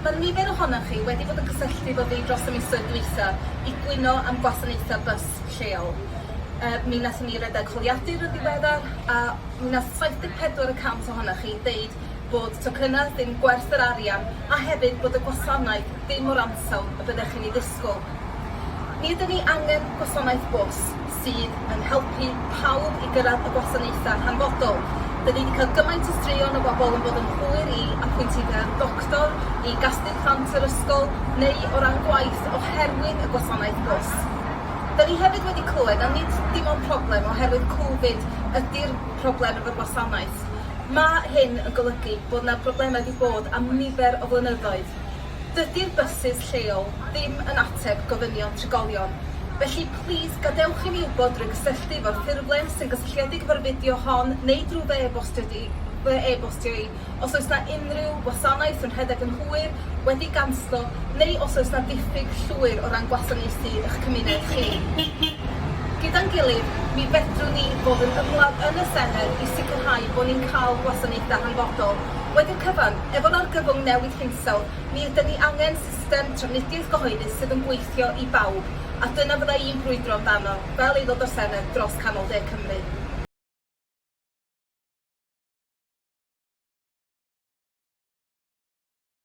Mae nifer ohonoch chi wedi bod yn cysylltu efo fi dros y misoedd dwytha i gwyno am gwasanaethau bus lleol. Mi wnaethon ni redeg holiadur yn ddiweddar a mi wnaeth 74% ohonoch chi ddeud bod tocynnau ddim gwerth yr arian a hefyd bod y gwasanaeth ddim o'r ansawdd y byddech chi'n ei ddisgwyl. Ni ydyn ni angen gwasanaeth bws sydd yn helpu pawb i gyrraedd y gwasanaethau hanfodol. Dyn ni wedi cael gymaint o straeon o bobl yn bod yn hwyr i apwyntiad doctor, i gasglu plant yr ysgol, neu o ran gwaith oherwydd y gwasanaeth bws. Dyn ni hefyd wedi clywed na nid dim ond problem oherwydd Covid ydy'r problem efo'r gwasanaeth. Mae hyn yn golygu bod yna broblemau wedi bod am nifer o flynyddoedd. Dydy'r busys lleol ddim yn ateb gofynion trigolion. Felly, plis, gadewch i ni wybod drwy gysylltu efo'r ffurflen sy'n gysylltiedig efo'r fideo hon neu drwy fe e-bostio i os oes yna unrhyw gwasanaeth yn rhedeg yn hwyr, wedi ganslo, neu os oes yna diffyg llwyr o ran gwasanaethu eich cymuned chi. Gyda'n gilydd, mi fedrwn ni fod yn ymladd yn y Senedd i sicrhau bod ni'n cael gwasanaethau hanfodol. Wedi'r cyfan, efo'r argyfwng newid hinsawdd, mi ydyn ni angen system trafnidiaeth gyhoeddus sydd yn gweithio i bawb, a dyna fydda i'n brwydro amdano, fel aelod o'r Senedd dros Canol De Cymru.